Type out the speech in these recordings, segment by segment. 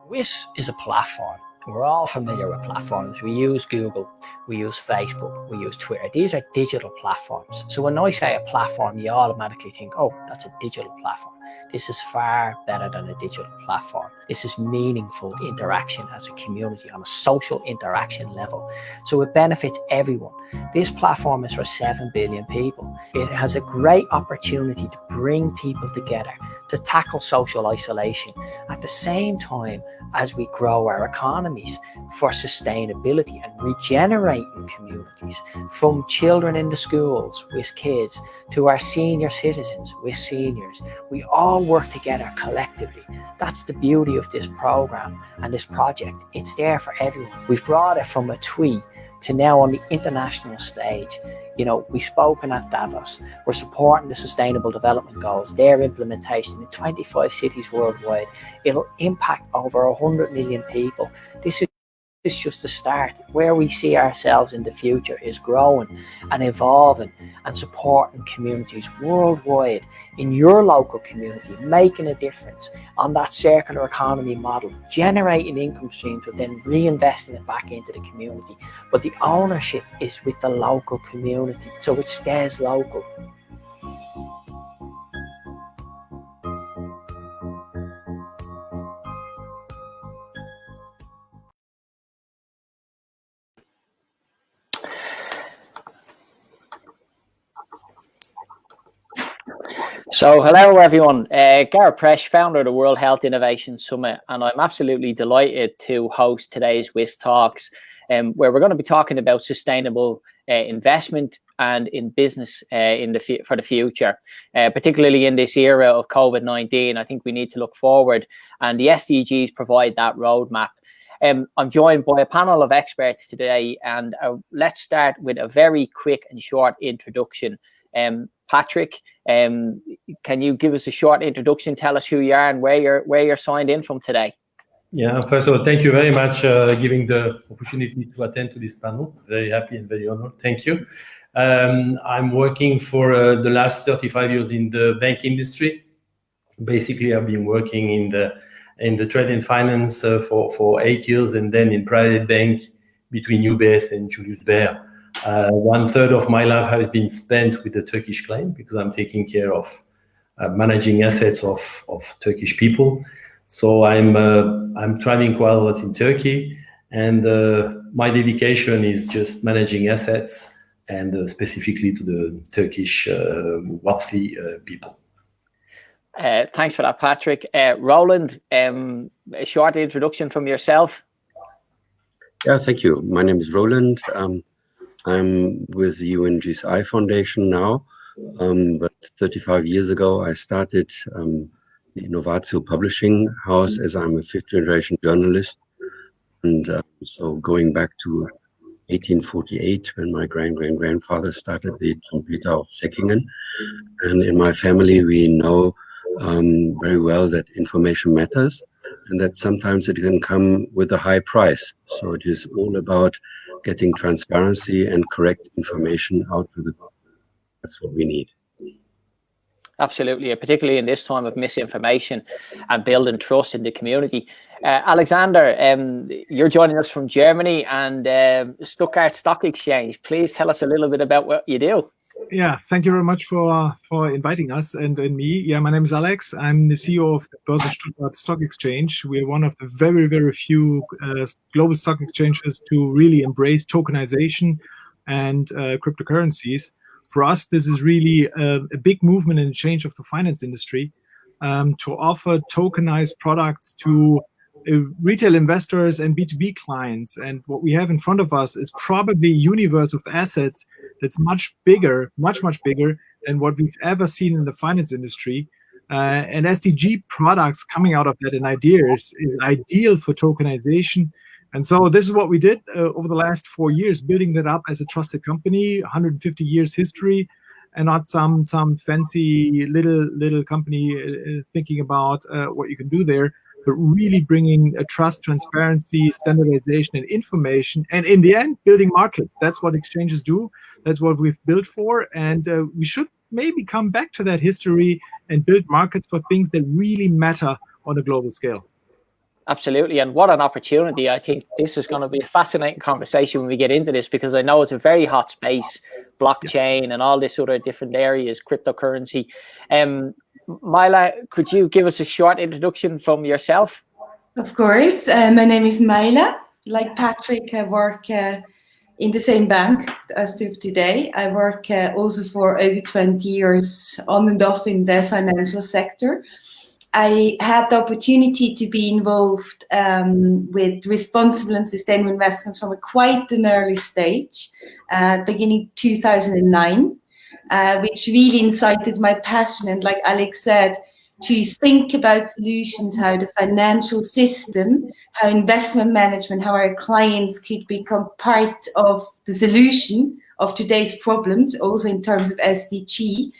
WHIS is a platform. We're all familiar with platforms. We use Google, we use Facebook, we use Twitter. These are digital platforms. So when I say a platform, you automatically think, oh, that's a digital platform. This is far better than a digital platform. This is meaningful interaction as a community on a social interaction level. So it benefits everyone. This platform is for 7 billion people. It has a great opportunity to bring people together, to tackle social isolation at the same time as we grow our economies for sustainability and regenerating communities, from children in the schools with kids to our senior citizens with seniors. We all work together collectively. That's the beauty of this program and this project. It's there for everyone. We've brought it from a tweet to now on the international stage. You know, we've spoken at Davos. We're supporting the Sustainable Development Goals, their implementation in 25 cities worldwide. It'll impact over 100 million people. This is just the start. Where we see ourselves in the future is growing and evolving and supporting communities worldwide in your local community, making a difference on that circular economy model, generating income streams, but then reinvesting it back into the community. But the ownership is with the local community, so it stays local. So hello everyone, Gareth Presh, founder of the World Health Innovation Summit, and I'm absolutely delighted to host today's WHIS Talks, where we're going to be talking about sustainable investment and in business for the future, particularly in this era of COVID-19. I think we need to look forward, and the SDGs provide that roadmap. I'm joined by a panel of experts today, and let's start with a very quick and short introduction. Patrick, can you give us a short introduction? Tell us who you are and where you're signed in from today. Yeah, first of all, thank you very much giving the opportunity to attend to this panel. Very happy and very honored. Thank you. I'm working for the last 35 years in the bank industry. Basically, I've been working in the trade and finance for 8 years, and then in private bank between UBS and Julius Baer. 1/3 of my life has been spent with the Turkish client because I'm taking care of managing assets of Turkish people. So I'm traveling quite a lot in Turkey, and my dedication is just managing assets and specifically to the Turkish wealthy people. Thanks for that, Patrick. Roland, a short introduction from yourself. Yeah, thank you. My name is Roland. I'm with the UNGSI Foundation now, but 35 years ago I started the Innovatio Publishing House, as I'm a fifth-generation journalist, and so going back to 1848 when my grandfather started the Trompeter of Säckingen, and in my family we know very well that information matters, and that sometimes it can come with a high price. So it is all about getting transparency and correct information out to the public. That's what we need. Absolutely, particularly in this time of misinformation and building trust in the community. Alexander, you're joining us from Germany and Stuttgart Stock Exchange. Please tell us a little bit about what you do. Yeah, thank you very much for inviting us and me. Yeah, my name is Alex. I'm the CEO of the Börse Stuttgart Stock Exchange. We're one of the very, very few global stock exchanges to really embrace tokenization and cryptocurrencies. For us, this is really a big movement and change of the finance industry to offer tokenized products to retail investors and B2B clients. And what we have in front of us is probably a universe of assets that's much bigger, much bigger than what we've ever seen in the finance industry. And SDG products coming out of that and ideas is ideal for tokenization. And so this is what we did over the last 4 years, building that up as a trusted company, 150 years history, and not some fancy little company thinking about what you can do there, but really bringing a trust, transparency, standardization, and information, and in the end, building markets. That's what exchanges do. That's what we've built for, and we should maybe come back to that history and build markets for things that really matter on a global scale. Absolutely. And what an opportunity. I think this is going to be a fascinating conversation when we get into this, because I know it's a very hot space, blockchain and all this other different areas, cryptocurrency. Myla, could you give us a short introduction from yourself? Of course. My name is Myla. Like Patrick, I work in the same bank as of today. I work also for over 20 years on and off in the financial sector. I had the opportunity to be involved with responsible and sustainable investments from quite an early stage, beginning 2009, which really incited my passion. And like Alex said, to think about solutions, how the financial system, how investment management, how our clients could become part of the solution of today's problems, also in terms of SDG.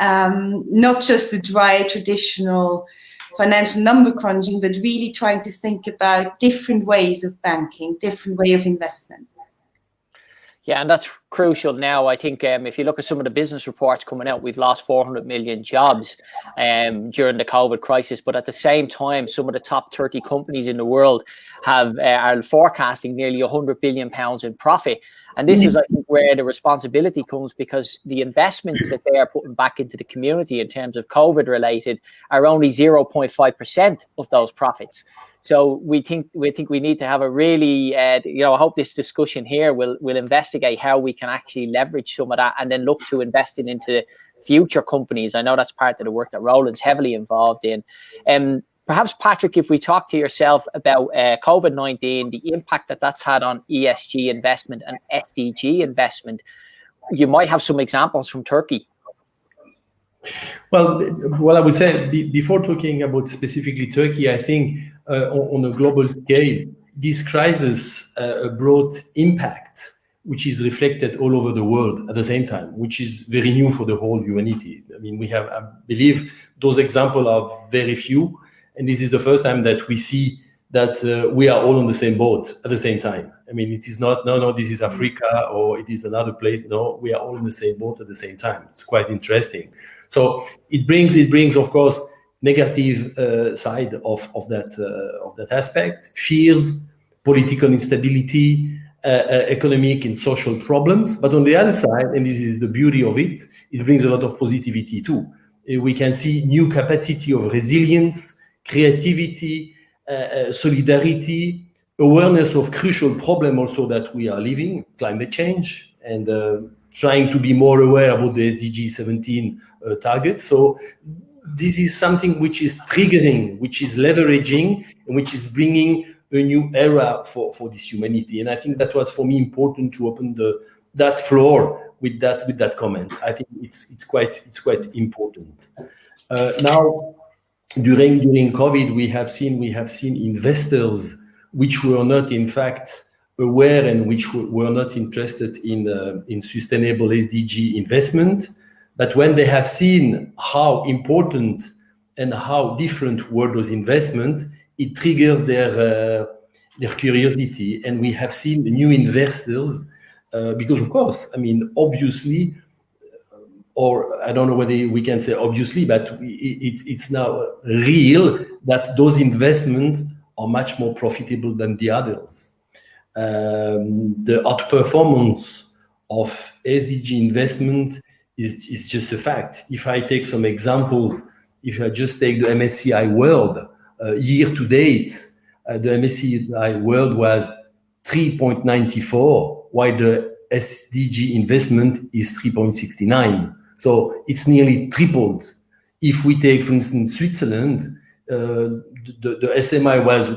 Not just the dry traditional financial number crunching, but really trying to think about different ways of banking, different way of investment. Yeah, and that's crucial now. I think if you look at some of the business reports coming out, we've lost 400 million jobs during the COVID crisis. But at the same time, some of the top 30 companies in the world are forecasting nearly £100 billion in profit. And this is, I think, where the responsibility comes, because the investments that they are putting back into the community in terms of COVID related are only 0.5% of those profits. So we think we need to have a really, I hope this discussion here will investigate how we can actually leverage some of that and then look to investing into future companies. I know that's part of the work that Roland's heavily involved in. Perhaps, Patrick, if we talk to yourself about COVID-19, the impact that's had on ESG investment and SDG investment, you might have some examples from Turkey. Well, I would say before talking about specifically Turkey, I think on a global scale, this crisis brought impact, which is reflected all over the world at the same time, which is very new for the whole humanity. I mean, I believe those examples are very few, and this is the first time that we see that we are all on the same boat at the same time. I mean, it is not, no, this is Africa or it is another place. No, we are all in the same boat at the same time. It's quite interesting. So it brings, of course, negative side of that aspect, fears, political instability, economic and social problems. But on the other side, and this is the beauty of it, it brings a lot of positivity too. We can see new capacity of resilience, creativity, solidarity, awareness of crucial problem also that we are living, climate change, and trying to be more aware about the SDG 17 targets. So this is something which is triggering, which is leveraging, and which is bringing a new era for this humanity. And I think that was for me important to open that floor with that comment. I think it's quite important. Now, during COVID, we have seen investors which were not in fact aware and which were not interested in sustainable SDG investment. But when they have seen how important and how different were those investments, it triggered their curiosity. And we have seen new investors because, of course, I mean, obviously, or I don't know whether we can say obviously, but it's now real that those investments are much more profitable than the others. The outperformance of SDG investment is just a fact. If I take some examples, if I just take the MSCI World, year to date, the MSCI World was 3.94, while the SDG investment is 3.69. So it's nearly tripled. If we take, for instance, Switzerland, the SMI was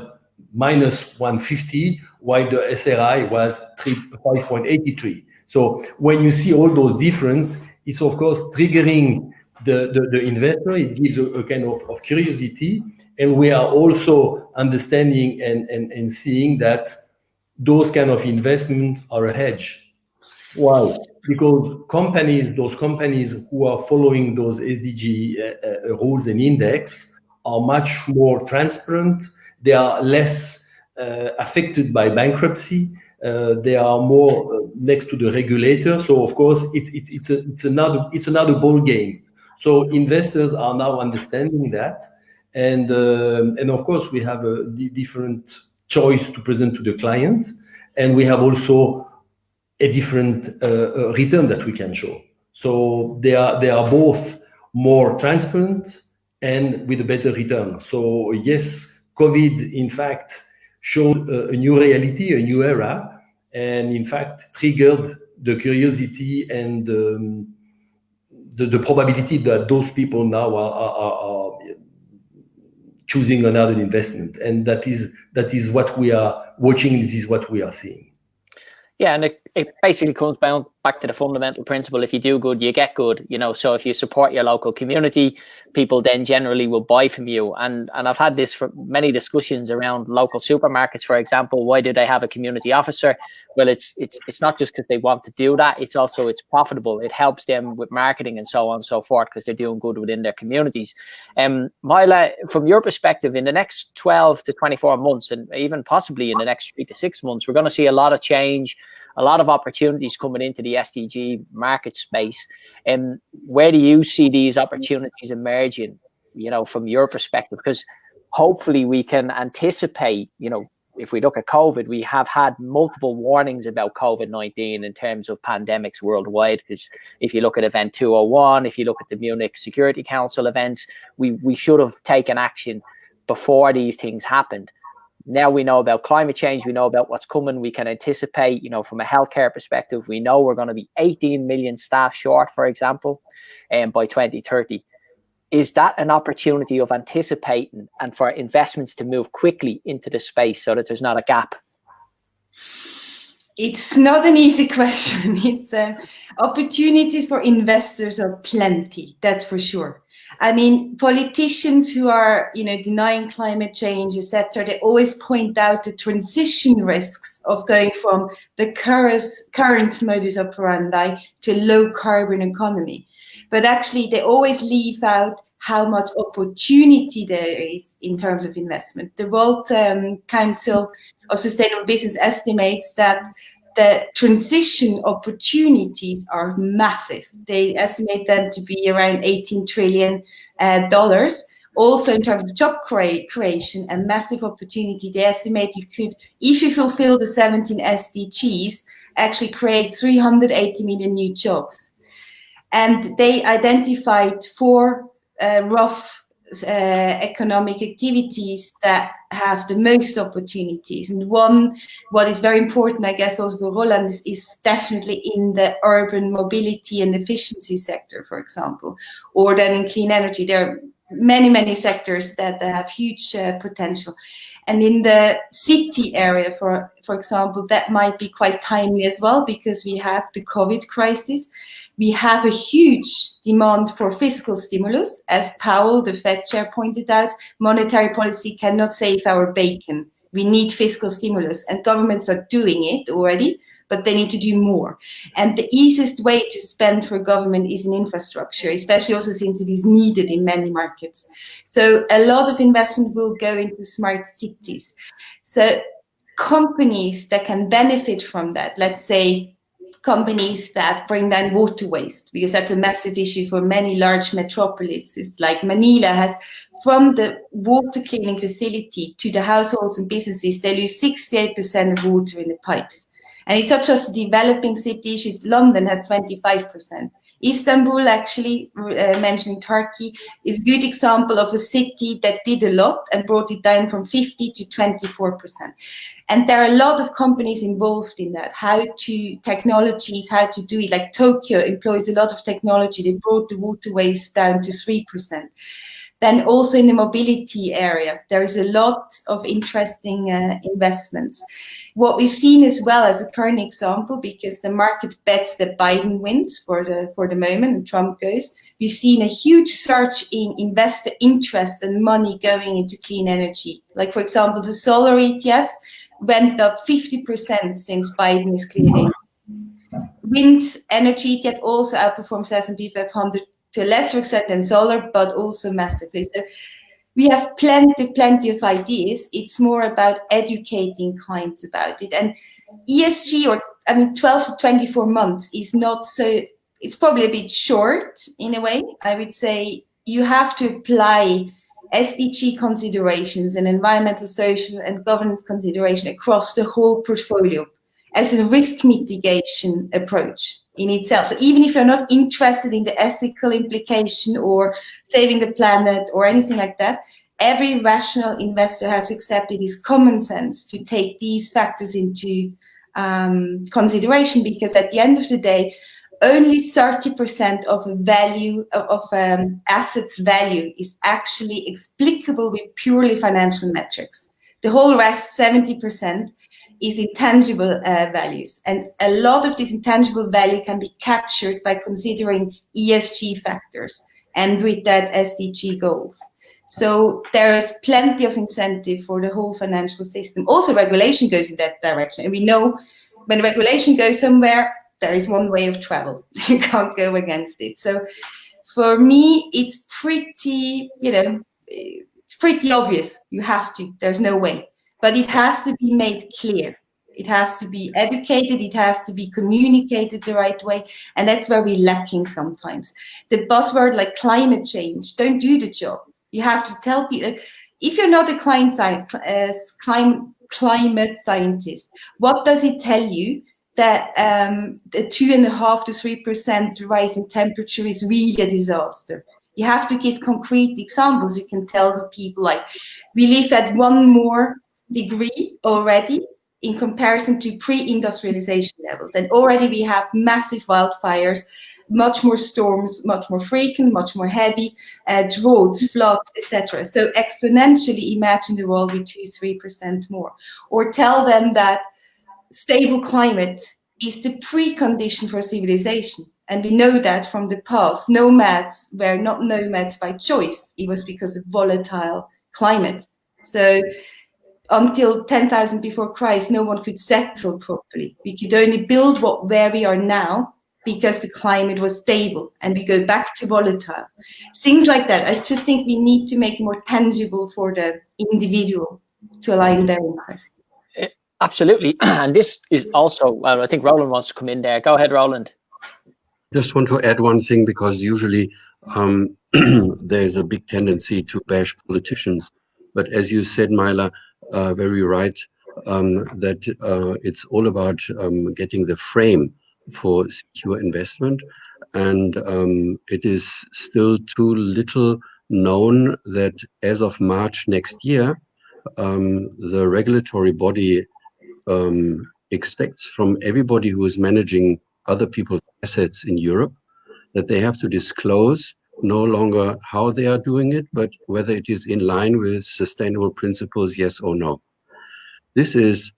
minus 150, while the SRI was 5.83. So when you see all those differences, it's of course triggering the investor. It gives a kind of curiosity, and we are also understanding and seeing that those kind of investments are a hedge. Why? Because those companies who are following those SDG rules and index are much more transparent. They are less affected by bankruptcy. They are more next to the regulator. So of course, it's another ball game. So investors are now understanding that, and of course we have a different choice to present to the clients, and we have also a different return that we can show. So they are both more transparent and with a better return. So yes, COVID in fact showed a new reality, a new era, and in fact triggered the curiosity and the probability that those people now are choosing another investment. And that is what we are watching. This is what we are seeing. Yeah, and it basically comes back to the fundamental principle: if you do good, you get good. So if you support your local community, people then generally will buy from you. And I've had this for many discussions around local supermarkets, for example. Why do they have a community officer? Well, it's not just because they want to do that. It's also it's profitable. It helps them with marketing and so on and so forth because they're doing good within their communities. Maila, from your perspective, in the next 12 to 24 months, and even possibly in the next 3 to 6 months, we're going to see a lot of change, a lot of opportunities coming into the SDG market space. And where do you see these opportunities emerging, from your perspective? Because hopefully we can anticipate, if we look at COVID, we have had multiple warnings about COVID-19 in terms of pandemics worldwide. Because if you look at Event 201, if you look at the Munich Security Council events, we should have taken action before these things happened. Now we know about climate change. We know about what's coming. We can anticipate, from a healthcare perspective, we know we're going to be 18 million staff short, for example, by 2030. Is that an opportunity of anticipating and for investments to move quickly into the space so that there's not a gap? It's not an easy question. It's opportunities for investors are plenty, that's for sure. I mean, politicians who are, denying climate change, etc., they always point out the transition risks of going from the current modus operandi to a low carbon economy. But actually, they always leave out how much opportunity there is in terms of investment. The World Council of Sustainable Business estimates that the transition opportunities are massive. They estimate them to be around $18 trillion. Also, in terms of job creation, a massive opportunity. They estimate you could, if you fulfill the 17 SDGs, actually create 380 million new jobs. And they identified 4 rough economic activities that have the most opportunities. And one, what is very important, I guess, also for Roland, is definitely in the urban mobility and efficiency sector, for example, or then in clean energy. There are many, many sectors that have huge potential. And in the city area, for example, that might be quite timely as well, because we have the COVID crisis. We have a huge demand for fiscal stimulus. As Powell, the Fed chair, pointed out, monetary policy cannot save our bacon. We need fiscal stimulus, and governments are doing it already, but they need to do more. And the easiest way to spend for government is in infrastructure, especially also since it is needed in many markets. So a lot of investment will go into smart cities. So companies that can benefit from that, let's say, companies that bring down water waste, because that's a massive issue for many large metropolises like Manila has. From the water cleaning facility to the households and businesses, they lose 68% of water in the pipes. And it's not just developing cities, it's London has 25%. Istanbul, actually, mentioning Turkey, is a good example of a city that did a lot and brought it down from 50 to 24%. And there are a lot of companies involved in that, how to do it. Like Tokyo employs a lot of technology. They brought the water waste down to 3%. Then also in the mobility area, there is a lot of interesting investments. What we've seen as well as a current example, because the market bets that Biden wins for the moment and Trump goes, we've seen a huge surge in investor interest and money going into clean energy. Like, for example, the solar ETF went up 50% since Biden is clean energy. Wind energy ETF also outperforms S&P 500 to a lesser extent than solar, but also massively. So we have plenty of ideas. It's more about educating clients about it. And ESG, 12 to 24 months is not so, it's probably a bit short in a way. I would say you have to apply SDG considerations and environmental, social, and governance consideration across the whole portfolio as a risk mitigation approach in itself. So even if you're not interested in the ethical implication or saving the planet or anything like that, every rational investor has accepted his common sense to take these factors into consideration, because at the end of the day, only 30% of value of assets value is actually explicable with purely financial metrics. The whole rest, 70%, is intangible values. And a lot of this intangible value can be captured by considering ESG factors and with that SDG goals. So there is plenty of incentive for the whole financial system. Also, regulation goes in that direction. And we know when regulation goes somewhere, there is one way of travel. You can't go against it. So for me, it's pretty, it's pretty obvious. You have to. There's no way. But it has to be made clear. It has to be educated. It has to be communicated the right way. And that's where we're lacking sometimes. The buzzword like climate change don't do the job. You have to tell people, if you're not a climate scientist, what does it tell you that the 2.5 to 3% rise in temperature is really a disaster? You have to give concrete examples. You can tell the people, like, we live at 1 more degree already in comparison to pre-industrialization levels. And already we have massive wildfires, much more storms, much more frequent, much more heavy, droughts, floods, etc. So exponentially imagine the world with 2-3% more. Or tell them that stable climate is the precondition for civilization. And we know that from the past. Nomads were not nomads by choice. It was because of volatile climate. So until 10,000 before Christ, no one could settle properly. We could only build where we are now because the climate was stable, and we go back to volatile. Things like that. I just think we need to make it more tangible for the individual to align their interest. Absolutely. And this is also, I think Roland wants to come in there. Go ahead, Roland. Just want to add one thing, because usually there's a big tendency to bash politicians. But as you said, Myla, very right, that it's all about getting the frame for secure investment. And it is still too little known that as of March next year, the regulatory body expects from everybody who is managing other people's assets in Europe that they have to disclose no longer how they are doing it, but whether it is in line with sustainable principles, yes or no. This is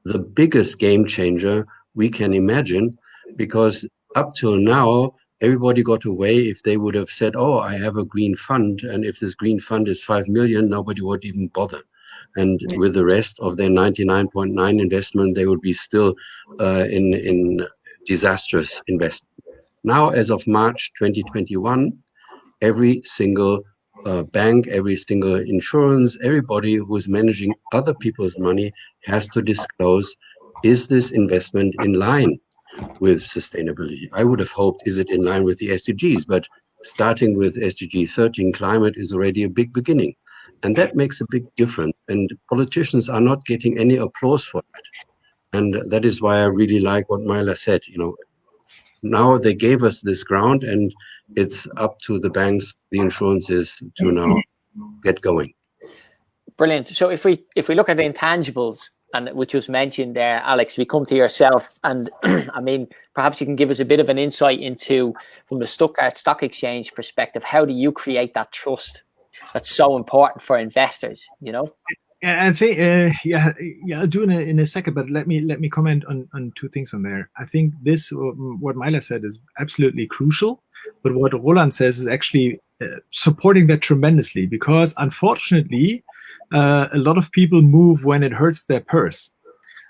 the biggest game changer we can imagine, because up till now, everybody got away if they would have said, oh, I have a green fund, and if this green fund is 5 million, nobody would even bother. And with the rest of their 99.9 investment, they would be still in disastrous investment. Now, as of March 2021, every single bank, every single insurance, everybody who is managing other people's money has to disclose, is this investment in line with sustainability? I would have hoped, is it in line with the SDGs? But starting with SDG 13, climate is already a big beginning. And that makes a big difference. And politicians are not getting any applause for that. And that is why I really like what Myla said. Now they gave us this ground, and it's up to the banks, the insurances, to now get going. Brilliant. So if we look at the intangibles, and which was mentioned there, Alex, we come to yourself, and I mean, perhaps you can give us a bit of an insight into, from the Stuttgart Stock Exchange perspective, how do you create that trust that's so important for investors? I think, I'll do it in a second, but let me comment on two things on there. I think this, what Myla said, is absolutely crucial, but what Roland says is actually supporting that tremendously, because unfortunately, a lot of people move when it hurts their purse.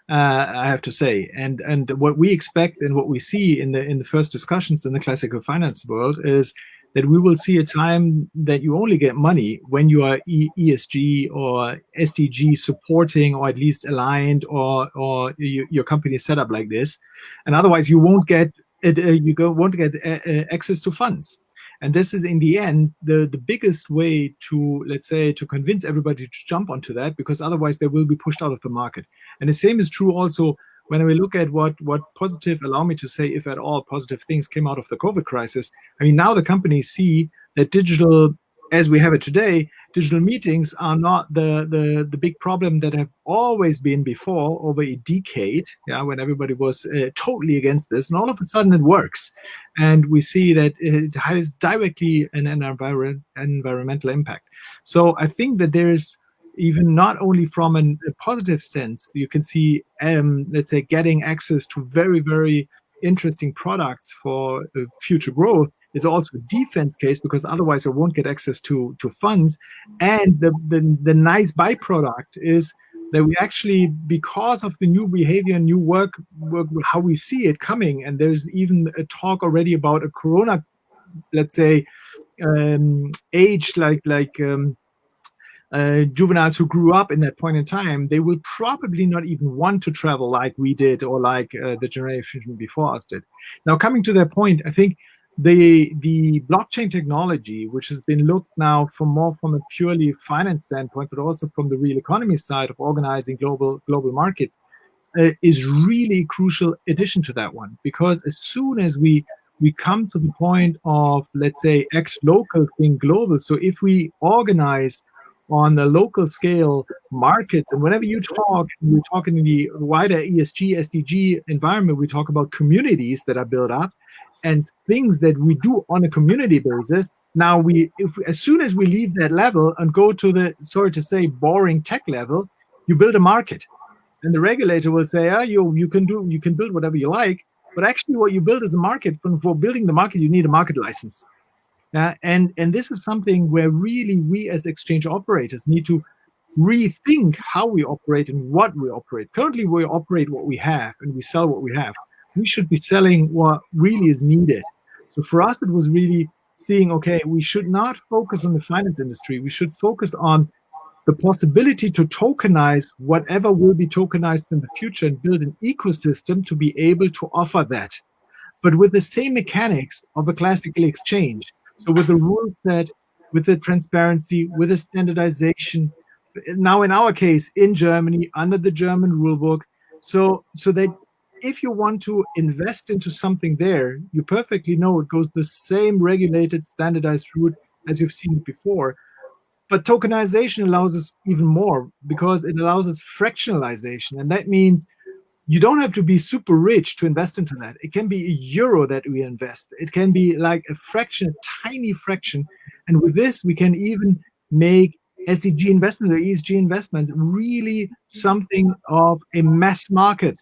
I have to say, and what we expect and what we see in the first discussions in the classical finance world is that we will see a time that you only get money when you are ESG or SDG supporting, or at least aligned, or your company is set up like this, and otherwise you won't get access to funds. And this is, in the end, the biggest way to, let's say, to convince everybody to jump onto that, because otherwise they will be pushed out of the market. And the same is true also when we look at what positive, allow me to say, if at all, positive things came out of the COVID crisis. I mean, now the companies see that digital, as we have it today, digital meetings are not the big problem that have always been before over a decade, when everybody was totally against this. And all of a sudden it works. And we see that it has directly an environmental impact. So I think that there's, even not only from a positive sense, you can see, let's say, getting access to very, very interesting products for future growth. It's also a defense case, because otherwise I won't get access to funds. And the nice byproduct is that we actually, because of the new behavior, new work, how we see it coming, and there's even a talk already about a corona, let's say, age, like juveniles who grew up in that point in time, they will probably not even want to travel like we did, or like the generation before us did. Now, coming to that point, I think the blockchain technology, which has been looked now from a purely finance standpoint, but also from the real economy side of organizing global markets, is really a crucial addition to that one. Because as soon as we come to the point of, let's say, act local, think global. So if we organize on a local scale markets, and whenever you talk, we're talking in the wider ESG, SDG environment, we talk about communities that are built up and things that we do on a community basis. Now, as soon as we leave that level and go to the, sorry to say, boring tech level, you build a market, and the regulator will say, you can build whatever you like, but actually what you build is a market. For building the market, you need a market license. And this is something where really we as exchange operators need to rethink how we operate and what we operate. Currently, we operate what we have and we sell what we have. We should be selling what really is needed. So for us, it was really seeing, okay, we should not focus on the finance industry. We should focus on the possibility to tokenize whatever will be tokenized in the future and build an ecosystem to be able to offer that, but with the same mechanics of a classical exchange. So with the rule set, with the transparency, with the standardization. Now, in our case, in Germany, under the German rule book, so that if you want to invest into something there, you perfectly know it goes the same regulated, standardized route as you've seen it before. But tokenization allows us even more, because it allows us fractionalization. And that means you don't have to be super rich to invest into that. It can be a euro that we invest. It can be like a fraction, a tiny fraction. And with this, we can even make SDG investment or ESG investment really something of a mass market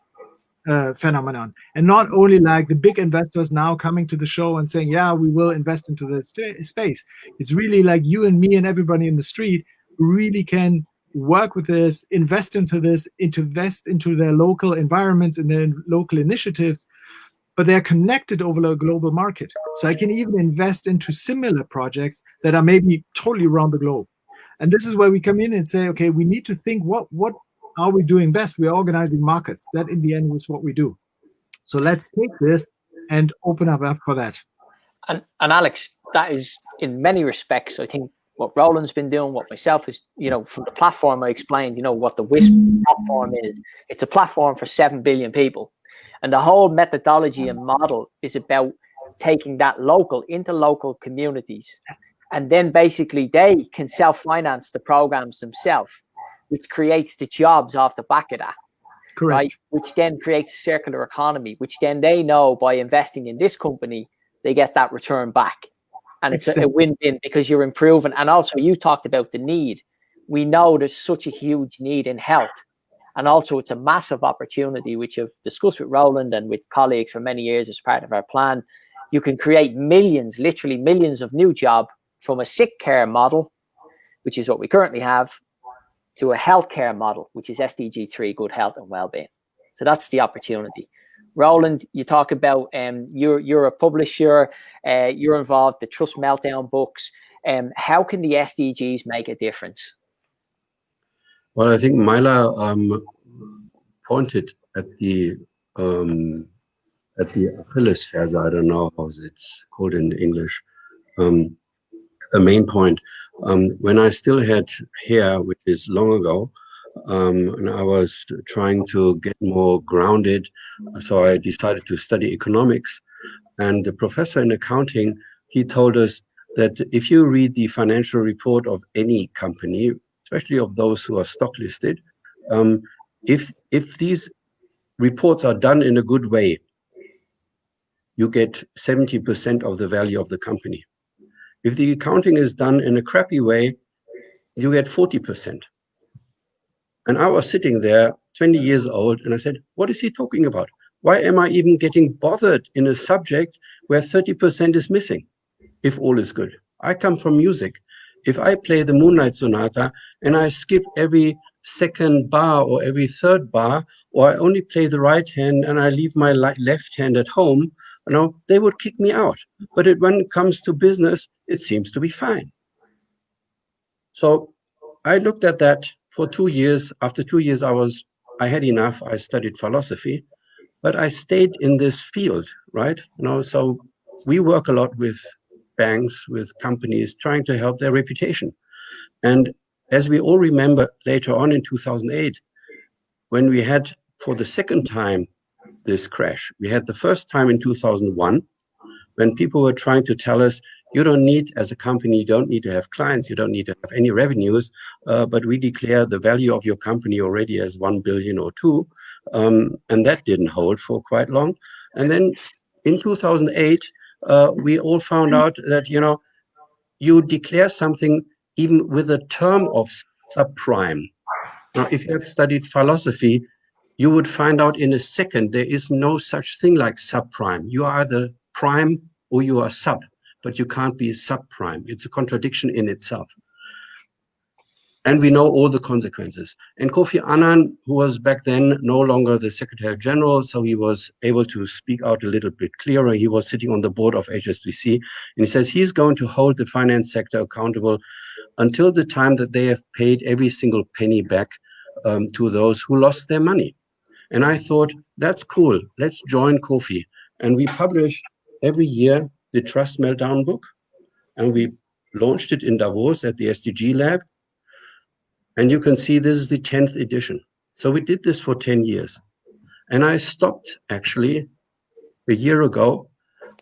phenomenon. And not only like the big investors now coming to the show and saying, yeah, we will invest into the space. It's really like you and me and everybody in the street really can work with this, invest into this, invest into their local environments and their local initiatives, but they're connected over a global market. So I can even invest into similar projects that are maybe totally around the globe. And this is where we come in and say, okay, we need to think what are we doing best? We're organizing markets. That in the end was what we do. So let's take this and open up for that. And Alex, that is in many respects, I think, what Roland's been doing, what myself is, from the platform I explained, what the WHIS platform is. It's a platform for 7 billion people. And the whole methodology and model is about taking that local into local communities. And then basically they can self-finance the programs themselves, which creates the jobs off the back of that. Correct. Right? Which then creates a circular economy, which then they know by investing in this company, they get that return back. And it's a win-win because you're improving. And also you talked about the need. We know there's such a huge need in health. And also it's a massive opportunity, which I've discussed with Roland and with colleagues for many years as part of our plan. You can create millions, literally millions of new jobs from a sick care model, which is what we currently have, to a healthcare model, which is SDG 3, good health and well-being. So that's the opportunity. Roland, you talk about you're a publisher, you're involved the Trust Meltdown books. How can the SDGs make a difference? Well, I think Myla pointed at the Achillesferse. I don't know how it's called in English. a main point. When I still had hair, which is long ago, and I was trying to get more grounded, so I decided to study economics. And the professor in accounting, he told us that if you read the financial report of any company, especially of those who are stock listed, if these reports are done in a good way, you get 70% of the value of the company. If the accounting is done in a crappy way, you get 40%. And I was sitting there, 20 years old, and I said, what is he talking about? Why am I even getting bothered in a subject where 30% is missing, if all is good? I come from music. If I play the Moonlight Sonata and I skip every second bar or every third bar, or I only play the right hand and I leave my left hand at home, they would kick me out. But when it comes to business, it seems to be fine. So I looked at that for 2 years. After 2 years, I had enough. I studied philosophy, but I stayed in this field, right? So we work a lot with banks, with companies, trying to help their reputation. And as we all remember, later on in 2008, when we had for the second time this crash, we had the first time in 2001, when people were trying to tell us, you don't need, as a company, you don't need to have clients, you don't need to have any revenues, but we declare the value of your company already as 1 billion or 2, and that didn't hold for quite long. And then in 2008, we all found out that, you declare something even with a term of subprime. Now, if you have studied philosophy, you would find out in a second there is no such thing like subprime. You are either prime or you are sub, but you can't be subprime. It's a contradiction in itself. And we know all the consequences. And Kofi Annan, who was back then no longer the Secretary General, so he was able to speak out a little bit clearer. He was sitting on the board of HSBC, and he says he's going to hold the finance sector accountable until the time that they have paid every single penny back to those who lost their money. And I thought, that's cool. Let's join Kofi. And we published every year the Trust Meltdown book. And we launched it in Davos at the SDG lab. And you can see this is the 10th edition. So we did this for 10 years. And I stopped actually a year ago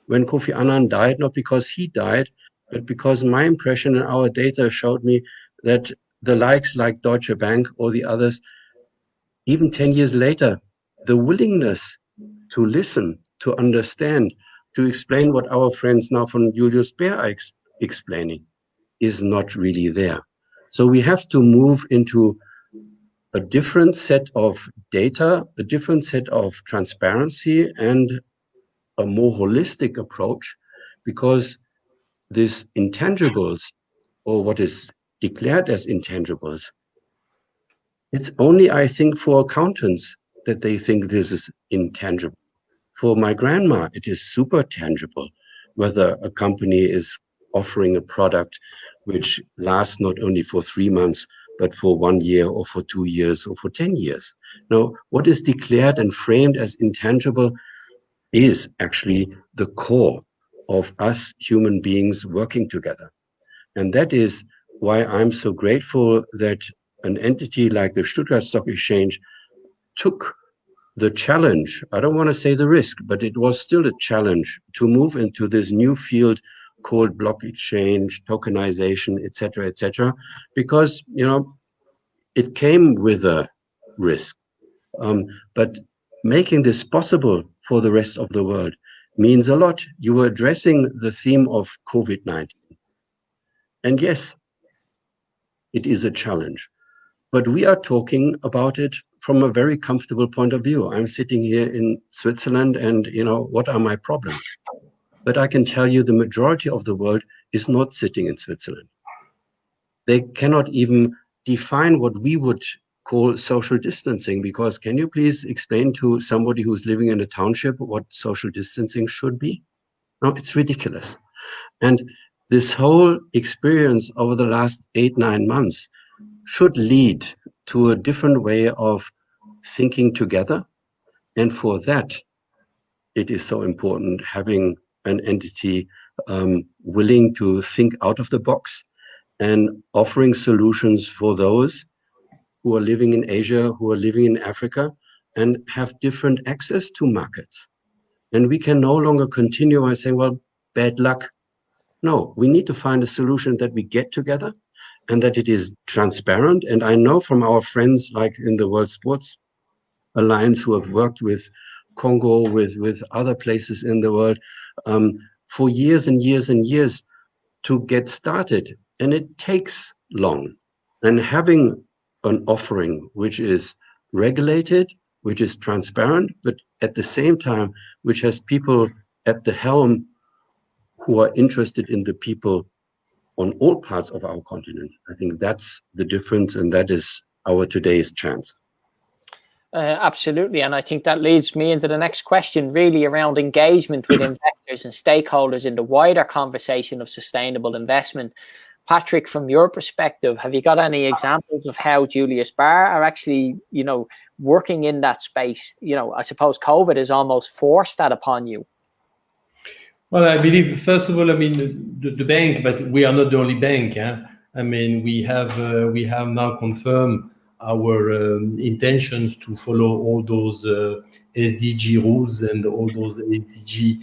when Kofi Annan died, not because he died, but because my impression and our data showed me that the likes like Deutsche Bank or the others, even 10 years later, the willingness to listen, to understand, to explain what our friends now from Julius Baer are explaining is not really there. So we have to move into a different set of data, a different set of transparency, and a more holistic approach, because these intangibles, or what is declared as intangibles, it's only, I think, for accountants that they think this is intangible. For my grandma, it is super tangible, whether a company is offering a product which lasts not only for 3 months, but for 1 year or for 2 years or for 10 years. Now, what is declared and framed as intangible is actually the core of us human beings working together. And that is why I'm so grateful that an entity like the Stuttgart Stock Exchange took the challenge, I don't want to say the risk, but it was still a challenge to move into this new field called block exchange, tokenization, et cetera, because, it came with a risk. But making this possible for the rest of the world means a lot. You were addressing the theme of COVID-19. And yes, it is a challenge, but we are talking about it from a very comfortable point of view. I'm sitting here in Switzerland and, what are my problems? But I can tell you the majority of the world is not sitting in Switzerland. They cannot even define what we would call social distancing, because can you please explain to somebody who's living in a township what social distancing should be? No, it's ridiculous. And this whole experience over the last 8-9 months should lead to a different way of thinking together. And for that, it is so important having an entity willing to think out of the box and offering solutions for those who are living in Asia, who are living in Africa, and have different access to markets. And we can no longer continue by saying, well, bad luck. No, we need to find a solution that we get together and that it is transparent. And I know from our friends like in the World Sports Alliance who have worked with Congo, with other places in the world for years and years and years to get started. And it takes long. And having an offering which is regulated, which is transparent, but at the same time, which has people at the helm who are interested in the people on all parts of our continent. I think that's the difference, and that is our today's chance. Absolutely. And I think that leads me into the next question, really around engagement with investors and stakeholders in the wider conversation of sustainable investment. Patrick, from your perspective, have you got any examples of how Julius Baer are actually, working in that space? I suppose COVID has almost forced that upon you. Well, I believe, first of all, the bank, but we are not the only bank. We have now confirmed our intentions to follow all those SDG rules and all those SDG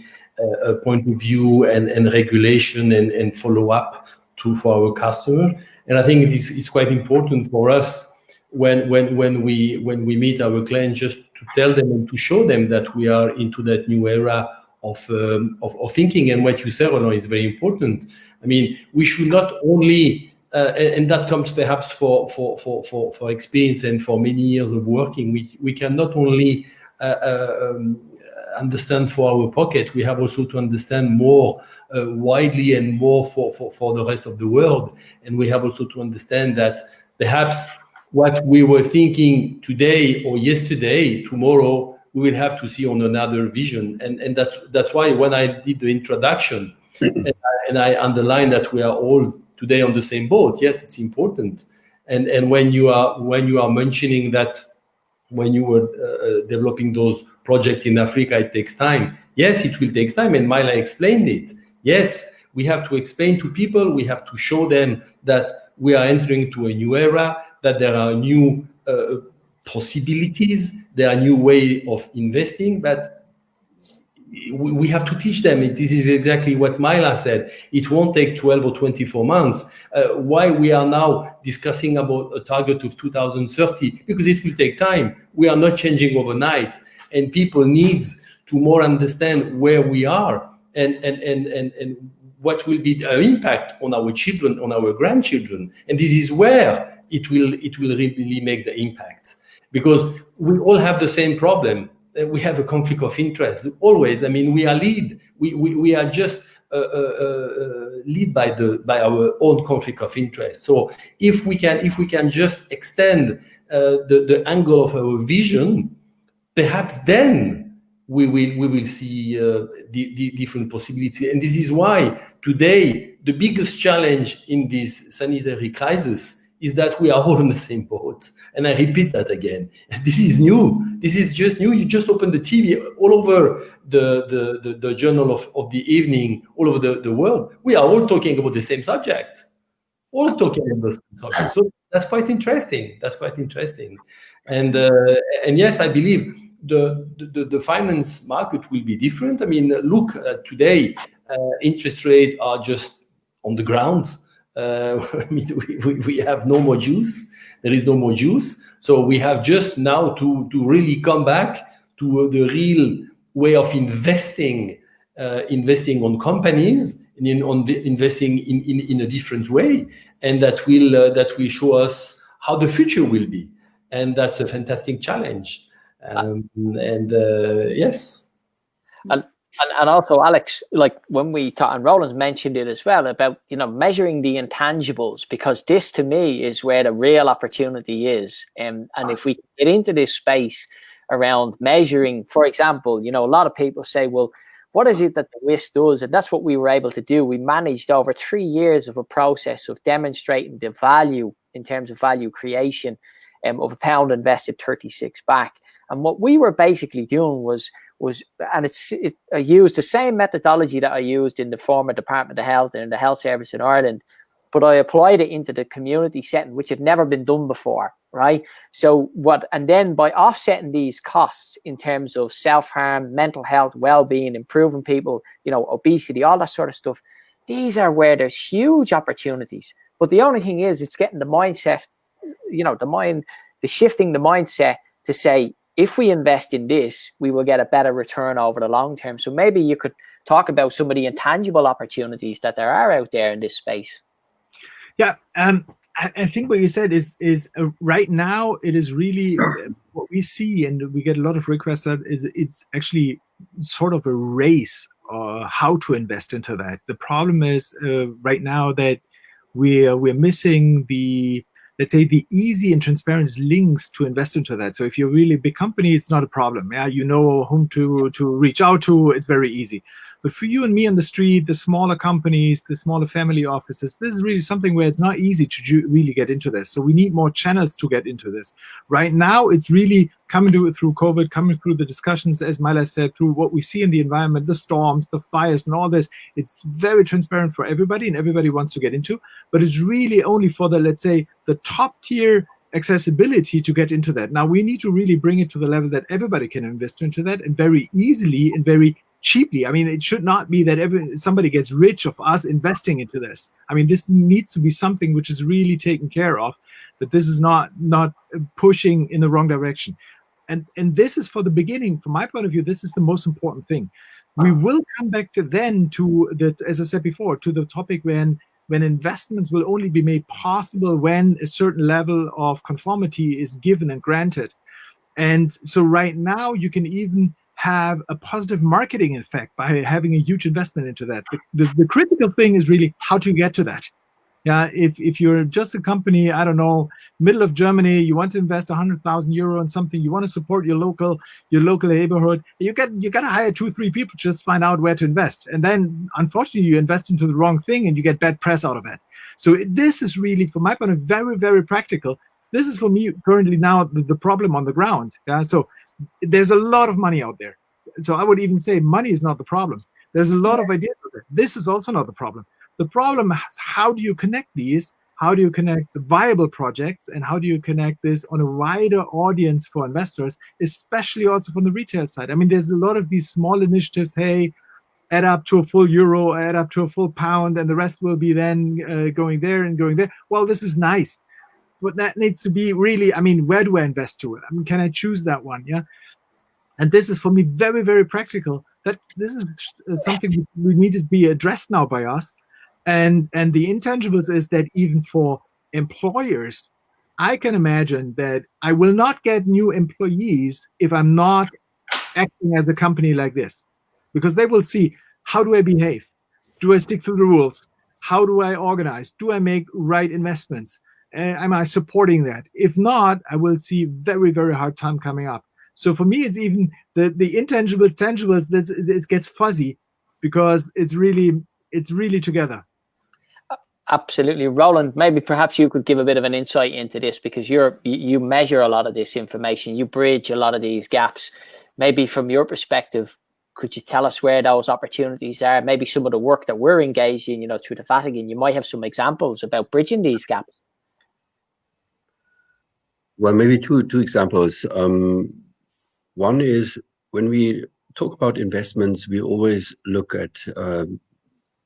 point of view and regulation and follow up for our customer. And I think it's quite important for us when we meet our clients just to tell them and to show them that we are into that new era of thinking. And what you said, Roland, is very important. We should not only and that comes perhaps for experience and for many years of working. We can not only understand for our pocket, we have also to understand more widely and more for the rest of the world. And we have also to understand that perhaps what we were thinking today or yesterday, tomorrow, we will have to see on another vision. And that's why when I did the introduction, and I underlined that we are all today on the same boat. Yes, it's important. And when you are mentioning that when you were developing those projects in Africa, it takes time. Yes, it will take time. And Myla explained it. Yes, we have to explain to people, we have to show them that we are entering to a new era, that there are new possibilities, there are new way of investing, but we have to teach them. This is exactly what Myla said. It won't take 12 or 24 months. Why we are now discussing about a target of 2030? Because it will take time. We are not changing overnight, and people needs to more understand where we are and what will be the impact on our children, on our grandchildren. And this is where it will really make the impact, because we all have the same problem. We have a conflict of interest always. We are we are just lead by our own conflict of interest. So if we can just extend the angle of our vision, perhaps then we will see the different possibilities. And this is why today the biggest challenge in this sanitary crisis is that we are all in the same boat. And I repeat that again. This is new. This is just new. You just open the TV all over the journal of the evening, all over the world. We are all talking about the same subject. All talking about the same subject. So that's quite interesting. And yes, I believe the finance market will be different. Look, today, interest rates are just on the ground. We have no more juice. There is no more juice. So we have just now to really come back to the real way of investing on companies, investing in a different way, and that will show us how the future will be. And that's a fantastic challenge. Yes. And also, Alex, like when we thought, and Roland mentioned it as well, about measuring the intangibles, because this to me is where the real opportunity is. And if we get into this space around measuring, for example, a lot of people say, well, what is it that the WHIS does? And that's what we were able to do. We managed over 3 years of a process of demonstrating the value in terms of value creation of £1 invested, 36 back. And what we were basically doing was and I used the same methodology that I used in the former Department of Health and in the health service in Ireland, but I applied it into the community setting, which had never been done before, right? So and then by offsetting these costs in terms of self-harm, mental health, well-being, improving people, obesity, all that sort of stuff, these are where there's huge opportunities. But the only thing is, it's getting the mindset, shifting the mindset to say, if we invest in this, we will get a better return over the long term. So maybe you could talk about some of the intangible opportunities that there are out there in this space. Yeah, I think what you said is right now it is really what we see, and we get a lot of requests that it's actually sort of a race how to invest into that. The problem is right now that we're missing the, let's say, the easy and transparent links to invest into that. So if you're really a big company, it's not a problem. Yeah, you know whom to reach out to. It's very easy. But for you and me on the street, the smaller companies, the smaller family offices, this is really something where it's not easy to really get into this. So we need more channels to get into this. Right now, it's really coming through COVID, coming through the discussions, as Mila said, through what we see in the environment, the storms, the fires, and all this. It's very transparent for everybody, and everybody wants to get into. But it's really only for the, let's say, the top tier accessibility to get into that. Now, we need to really bring it to the level that everybody can invest into that, and very easily and very cheaply. I mean, it should not be that somebody gets rich of us investing into this. I mean, this needs to be something which is really taken care of, that this is not pushing in the wrong direction. And this is, for the beginning, from my point of view, this is the most important thing. We will come back to the, as I said before, to the topic when investments will only be made possible when a certain level of conformity is given and granted. And so right now you can even have a positive marketing effect by having a huge investment into that. The critical thing is really how to get to that. Yeah, if you're just a company, I don't know, middle of Germany, you want to invest 100,000 euro in something, you want to support your local neighborhood, you got to hire 2-3 people to just find out where to invest. And then unfortunately you invest into the wrong thing and you get bad press out of it. So this is really, from my point of view, very, very practical. This is for me currently now the problem on the ground. Yeah, so there's a lot of money out there. So I would even say money is not the problem. There's a lot of ideas out there. This is also not the problem. The problem is, how do you connect these? How do you connect the viable projects? And how do you connect this on a wider audience for investors, especially also from the retail side? I mean, there's a lot of these small initiatives, hey, add up to a full euro, add up to a full pound, and the rest will be then going there and going there. Well, this is nice. But that needs to be really, I mean, where do I invest to it? I mean, can I choose that one? Yeah. And this is for me very, very practical. That this is something we need to be addressed now by us. And the intangibles is that even for employers, I can imagine that I will not get new employees if I'm not acting as a company like this, because they will see, how do I behave? Do I stick to the rules? How do I organize? Do I make right investments? Am I supporting that? If not, I will see very, very hard time coming up. So for me, it's even the intangibles, tangibles, it gets fuzzy, because it's really together. Absolutely. Roland, maybe perhaps you could give a bit of an insight into this, because you measure a lot of this information, you bridge a lot of these gaps. Maybe from your perspective, could you tell us where those opportunities are? Maybe some of the work that we're engaged in, through the Vatican, you might have some examples about bridging these gaps. Well, maybe two examples. One is, when we talk about investments, we always look at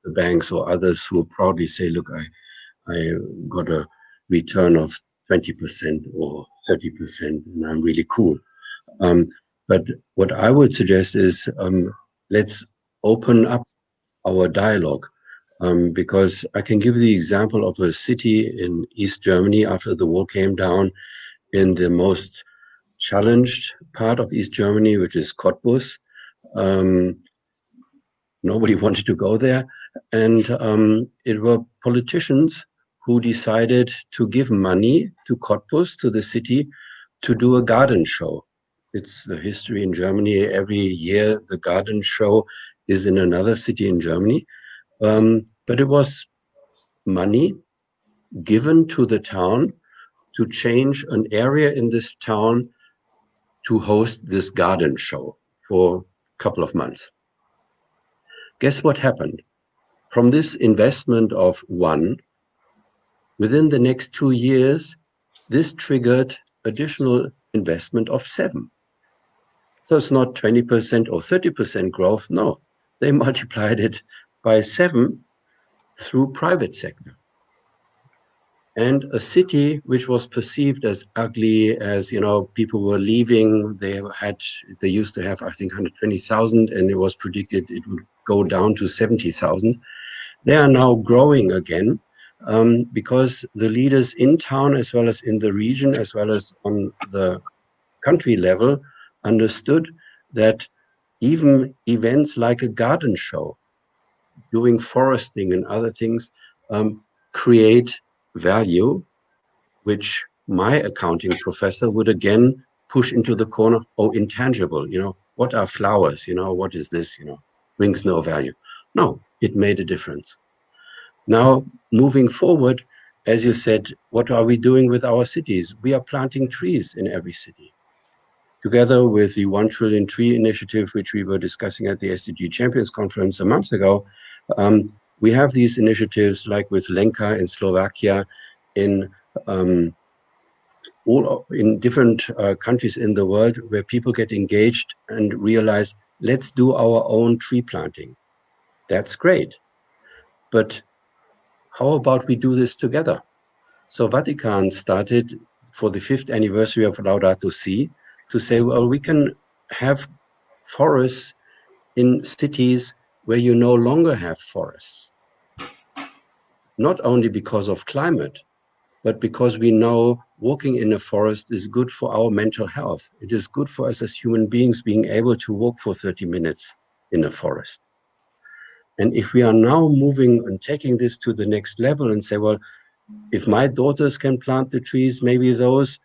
the banks or others who proudly say, look, I got a return of 20% or 30% and I'm really cool. But what I would suggest is, let's open up our dialogue, because I can give the example of a city in East Germany after the wall came down, in the most challenged part of East Germany, which is Cottbus. Nobody wanted to go there. And it were politicians who decided to give money to Cottbus, to the city, to do a garden show. It's the history in Germany. Every year, the garden show is in another city in Germany. But it was money given to the town to change an area in this town to host this garden show for a couple of months. Guess what happened? From this investment of 1, within the next 2 years, this triggered additional investment of 7. So it's not 20% or 30% growth. No, they multiplied it by 7 through private sector. And a city which was perceived as ugly, as, you know, people were leaving. They used to have, I think, 120,000, and it was predicted it would go down to 70,000. They are now growing again because the leaders in town, as well as in the region, as well as on the country level, understood that even events like a garden show, doing foresting and other things, create value, which my accounting professor would again push into the corner. Oh, intangible, you know, what are flowers? You know, what is this? You know, brings no value. No, it made a difference. Now, moving forward, as you said, what are we doing with our cities? We are planting trees in every city. Together with the 1 trillion tree initiative, which we were discussing at the SDG Champions Conference a month ago, we have these initiatives like with Lenka in Slovakia, in different countries in the world, where people get engaged and realize, let's do our own tree planting. That's great. But how about we do this together? So Vatican started for the 5th anniversary of Laudato Si to say, well, we can have forests in cities where you no longer have forests. Not only because of climate, but because we know walking in a forest is good for our mental health. It is good for us as human beings being able to walk for 30 minutes in a forest. And if we are now moving and taking this to the next level and say, well, if my daughters can plant the trees, maybe those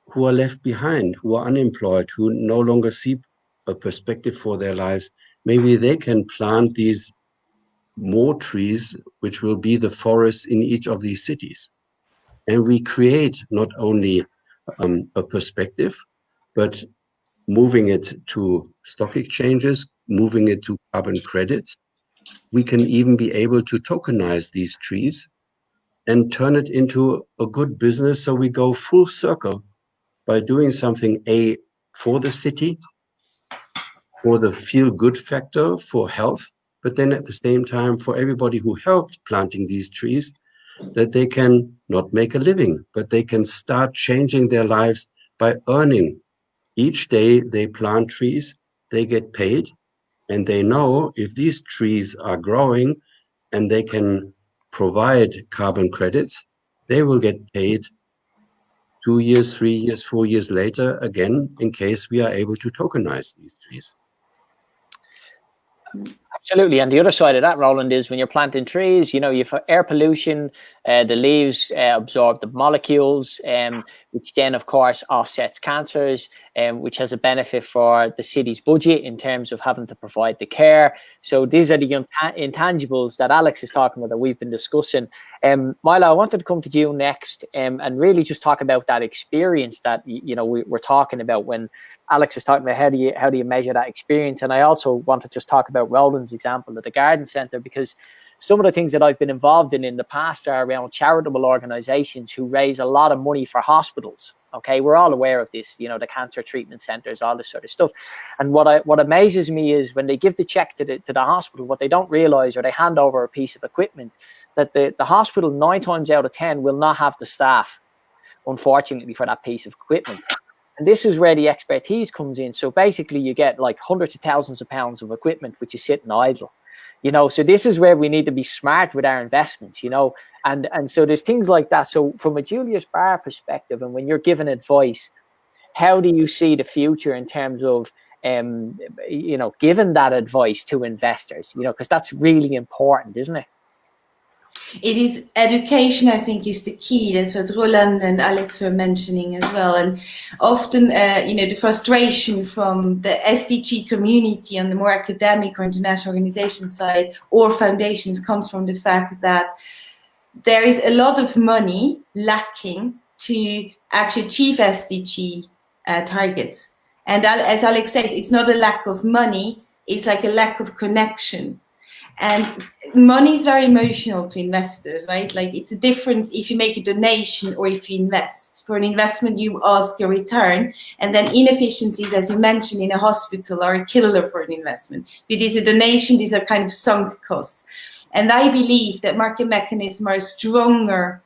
who are left behind, who are unemployed, who no longer see a perspective for their lives, maybe they can plant these more trees, which will be the forests in each of these cities. And we create not only a perspective, but moving it to stock exchanges, moving it to carbon credits. We can even be able to tokenize these trees and turn it into a good business. So we go full circle by doing something, A, for the city, for the feel-good factor, for health, but then at the same time for everybody who helped planting these trees, that they can not make a living, but they can start changing their lives by earning. Each day they plant trees, they get paid, and they know if these trees are growing and they can provide carbon credits, they will get paid 2 years, 3 years, 4 years later, again, in case we are able to tokenize these trees. Absolutely. And the other side of that, Roland, is when you're planting trees, you know, you have air pollution, the leaves absorb the molecules, which then, of course, offsets cancers, which has a benefit for the city's budget in terms of having to provide the care. So these are the intangibles that Alex is talking about that we've been discussing. Mila, I wanted to come to you next and really just talk about that experience that, you know, we're talking about when Alex was talking about how do you measure that experience. And I also want to just talk about Roland's example of the garden centre, because some of the things that I've been involved in the past are around charitable organisations who raise a lot of money for hospitals. Okay, we're all aware of this, you know, the cancer treatment centres, all this sort of stuff. And what amazes me is when they give the cheque to the hospital, what they don't realise, or they hand over a piece of equipment, that the hospital 9 times out of 10 will not have the staff, unfortunately, for that piece of equipment. And this is where the expertise comes in. So basically you get like hundreds of thousands of pounds of equipment which is sitting idle, you know. So this is where we need to be smart with our investments, you know. And so there's things like that. So from a Julius Baer perspective, and when you're giving advice, how do you see the future in terms of you know, giving that advice to investors, you know, because that's really important, isn't it? It is education, I think, is the key. That's what Roland and Alex were mentioning as well. And often, you know, the frustration from the SDG community on the more academic or international organization side or foundations comes from the fact that there is a lot of money lacking to actually achieve SDG targets. And as Alex says, it's not a lack of money, it's like a lack of connection. And money is very emotional to investors, right? Like it's a difference if you make a donation or if you invest. For an investment, you ask a return, and then inefficiencies, as you mentioned, in a hospital are a killer for an investment. If it is a donation, these are kind of sunk costs. And I believe that market mechanisms are a stronger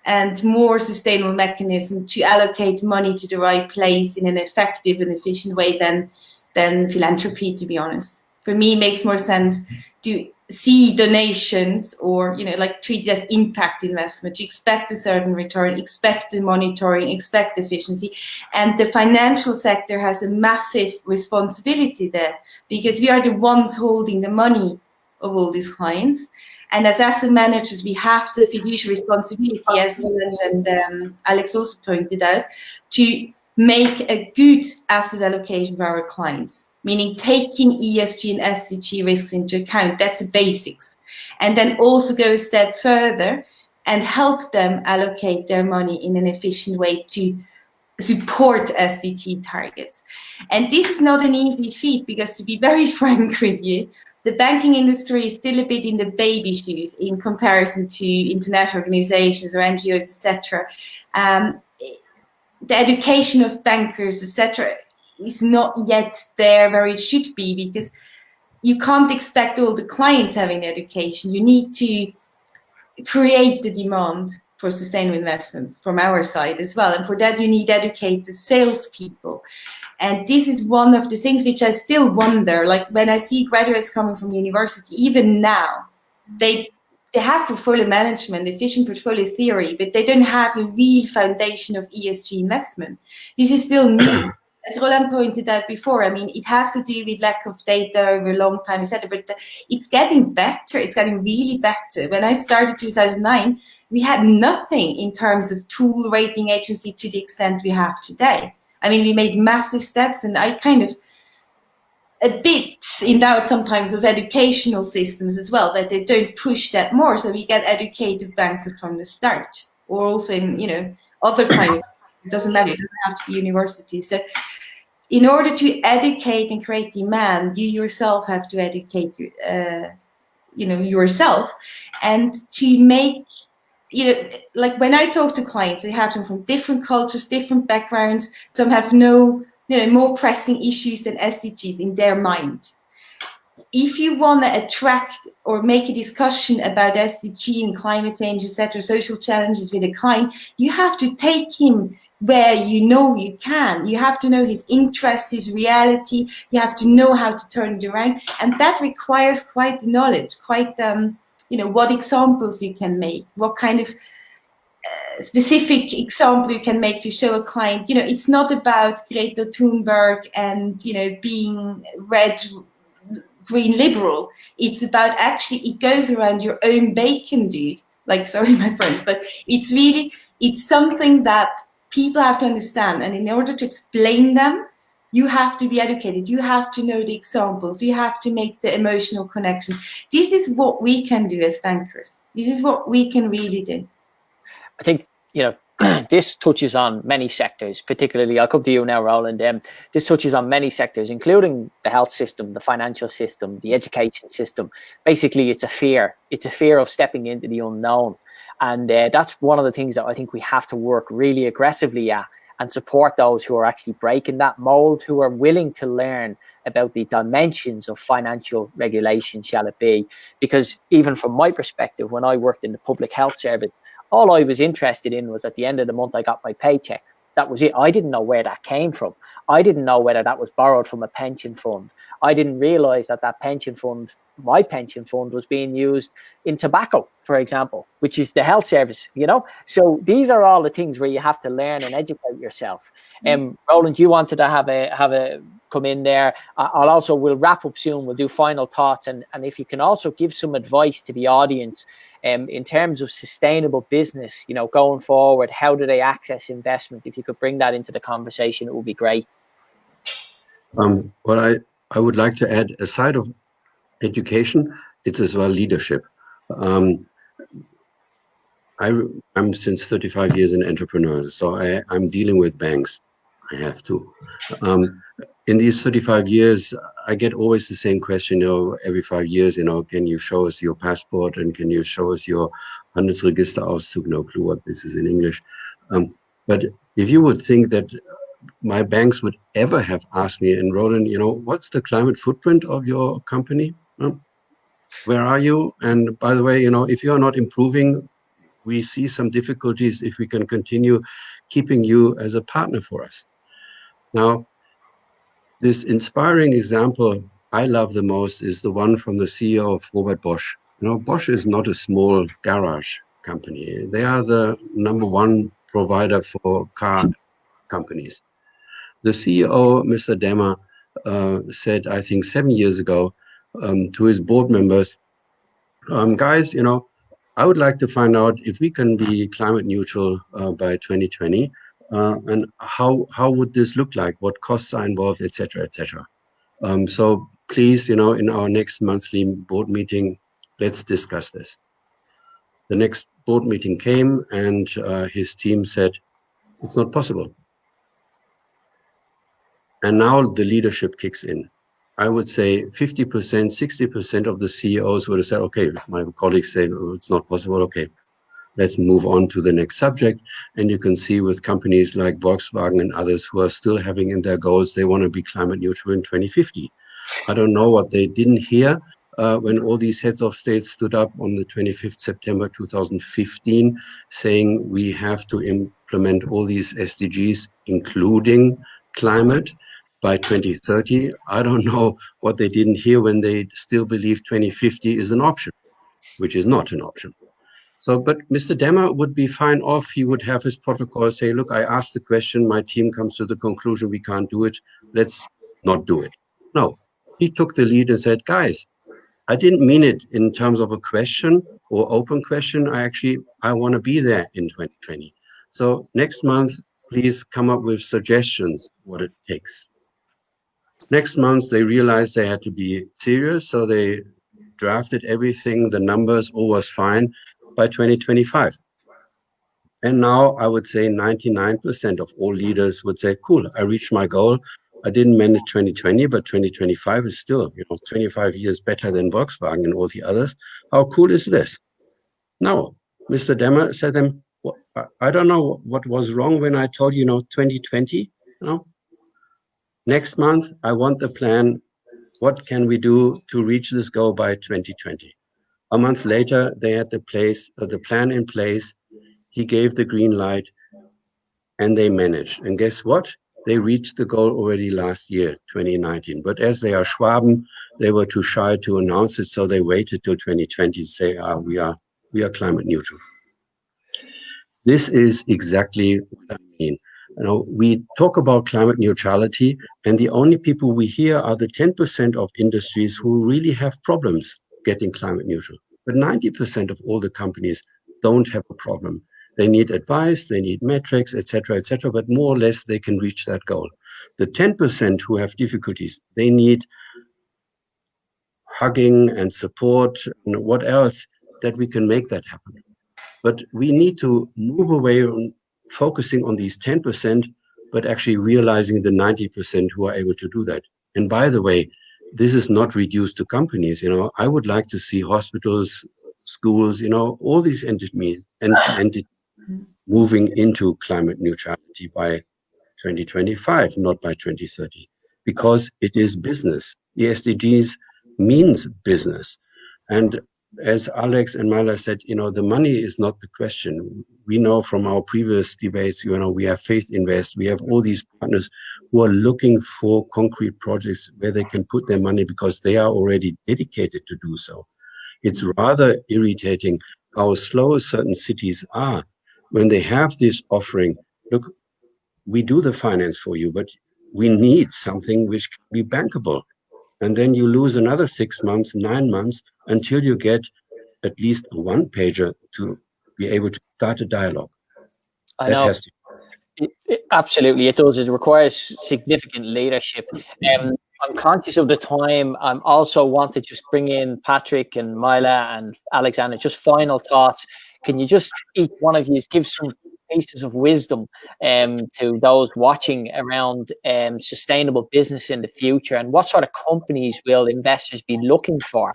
and more sustainable mechanism to allocate money to the right place in an effective and efficient way than philanthropy, to be honest. For me, it makes more sense to see donations or, like treat it as impact investment. You expect a certain return, expect the monitoring, expect efficiency. And the financial sector has a massive responsibility there because we are the ones holding the money of all these clients. And as asset managers, we have the fiduciary responsibility, as Roland and Alex also pointed out, to make a good asset allocation for our clients, meaning taking ESG and SDG risks into account. That's the basics. And then also go a step further and help them allocate their money in an efficient way to support SDG targets. And this is not an easy feat because, to be very frank with you, the banking industry is still a bit in the baby shoes in comparison to international organizations or NGOs, etc. The education of bankers, etc., is not yet there where it should be, because you can't expect all the clients having the education. You need to create the demand for sustainable investments from our side as well. And for that, you need educated salespeople. And this is one of the things which I still wonder, like when I see graduates coming from university, even now, they have portfolio management, efficient portfolio theory, but they don't have a real foundation of ESG investment. This is still new. As Roland pointed out before, I mean, it has to do with lack of data over a long time, etc. But it's getting better. It's getting really better. When I started 2009, we had nothing in terms of tool rating agency to the extent we have today. I mean, we made massive steps, and I kind of a bit in doubt sometimes of educational systems as well, that they don't push that more. So we get educated bankers from the start, or also in, other kind of, it doesn't matter, it doesn't have to be university. So in order to educate and create demand, you yourself have to educate, yourself, and to make, like when I talk to clients, they have them from different cultures, different backgrounds. Some have more pressing issues than SDGs in their mind. If you want to attract or make a discussion about SDG and climate change, etc., social challenges with a client, you have to take him where you can. You have to know his interests, his reality. You have to know how to turn it around. And that requires quite the knowledge, quite, what examples you can make, what kind of specific example you can make to show a client. It's not about Greta Thunberg and, being red, green liberal. It's about actually, it goes around your own bacon, dude. Like, sorry, my friend, but it's something that people have to understand. And in order to explain them, you have to be educated. You have to know the examples. You have to make the emotional connection. This is what we can do as bankers. This is what we can really do. I think, this touches on many sectors, particularly, I'll come to you now, Roland. This touches on many sectors, including the health system, the financial system, the education system. Basically, it's a fear. It's a fear of stepping into the unknown. And that's one of the things that I think we have to work really aggressively at and support those who are actually breaking that mold, who are willing to learn about the dimensions of financial regulation, shall it be? Because even from my perspective, when I worked in the public health service, all I was interested in was at the end of the month, I got my paycheck. That was it. I didn't know where that came from. I didn't know whether that was borrowed from a pension fund. I didn't realize that pension fund, my pension fund, was being used in tobacco, for example, which is the health service, So these are all the things where you have to learn and educate yourself. Roland, you wanted to have a come in there. We'll wrap up soon. We'll do final thoughts. And if you can also give some advice to the audience in terms of sustainable business, going forward, how do they access investment? If you could bring that into the conversation, it would be great. Well, I would like to add, aside of education, it's as well leadership. I'm since 35 years an entrepreneur, so I'm dealing with banks. I have to. In these 35 years, I get always the same question, every 5 years, can you show us your passport and can you show us your Handelsregisterauszug? No clue what this is in English. But if you would think that my banks would ever have asked me, and Roland, what's the climate footprint of your company? Where are you? And by the way, if you are not improving, we see some difficulties if we can continue keeping you as a partner for us. Now, this inspiring example I love the most is the one from the CEO of Robert Bosch. Bosch is not a small garage company. They are the #1 provider for car companies. The CEO, Mr. Demmer, said, I think 7 years ago, to his board members, guys, I would like to find out if we can be climate neutral by 2020. And how would this look like? What costs are involved, etc., etc. So please, in our next monthly board meeting, let's discuss this. The next board meeting came, and his team said, it's not possible. And now the leadership kicks in. I would say 50%, 60% of the CEOs would have said, okay, if my colleagues say it's not possible, okay, let's move on to the next subject. And you can see with companies like Volkswagen and others who are still having in their goals, they want to be climate neutral in 2050. I don't know what they didn't hear when all these heads of states stood up on the 25th September 2015, saying we have to implement all these SDGs, including climate, by 2030. I don't know what they didn't hear when they still believe 2050 is an option, which is not an option. So, but Mr. Demmer would be fine off. He would have his protocol, say, look, I asked the question, my team comes to the conclusion we can't do it. Let's not do it. No, he took the lead and said, guys, I didn't mean it in terms of a question or open question. I want to be there in 2020. So next month, please come up with suggestions what it takes. Next month, they realized they had to be serious. So they drafted everything, the numbers, all was fine by 2025. And now I would say 99% of all leaders would say, cool, I reached my goal. I didn't manage 2020, but 2025 is still, 25 years better than Volkswagen and all the others. How cool is this? Now, Mr. Demmer said to them, well, I don't know what was wrong when I told you, 2020, Next month, I want the plan. What can we do to reach this goal by 2020? A month later, they had the plan in place. He gave the green light and they managed. And guess what? They reached the goal already last year, 2019. But as they are Schwaben, they were too shy to announce it. So they waited till 2020 to say, we are climate neutral. This is exactly what I mean. We talk about climate neutrality, and the only people we hear are the 10% of industries who really have problems getting climate neutral. But 90% of all the companies don't have a problem. They need advice, they need metrics, etc., but more or less they can reach that goal. The 10% who have difficulties, they need hugging and support and what else that we can make that happen. But we need to move away from focusing on these 10%, but actually realizing the 90% who are able to do that. And by the way, this is not reduced to companies. I would like to see hospitals, schools, all these entities moving into climate neutrality by 2025, not by 2030, because it is business. The SDGs means business. And as Alex and Myla said, the money is not the question. We know from our previous debates, we have Faith Invest, we have all these partners who are looking for concrete projects where they can put their money because they are already dedicated to do so. It's rather irritating how slow certain cities are when they have this offering. Look, we do the finance for you, but we need something which can be bankable. And then you lose another 6 months, 9 months until you get at least a one-pager to be able to start a dialogue. I know. Absolutely, it does. It requires significant leadership. I'm conscious of the time. I'm also want to just bring in Patrick and Myla and Alexander. Just final thoughts. Can you just, each one of you, give some pieces of wisdom to those watching around sustainable business in the future, and what sort of companies will investors be looking for?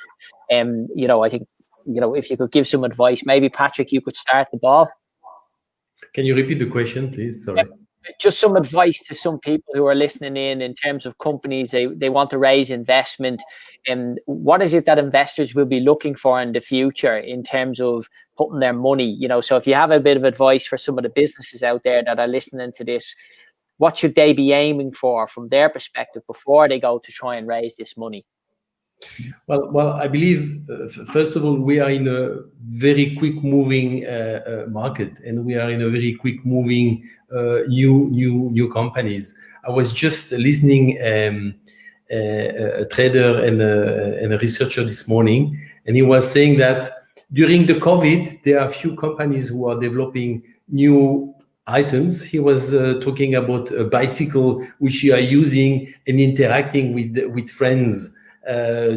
I think, if you could give some advice, maybe Patrick, you could start the ball. Can you repeat the question, please? Sorry. Just some advice to some people who are listening in terms of companies they want to raise investment, and what is it that investors will be looking for in the future in terms of putting their money? So if you have a bit of advice for some of the businesses out there that are listening to this, what should they be aiming for from their perspective before they go to try and raise this money? Well, I believe, first of all, we are in a very quick-moving market, and we are in a very quick-moving new companies. I was just listening a trader and a researcher this morning, and he was saying that during the COVID, there are few companies who are developing new items. He was talking about a bicycle which you are using and interacting with friends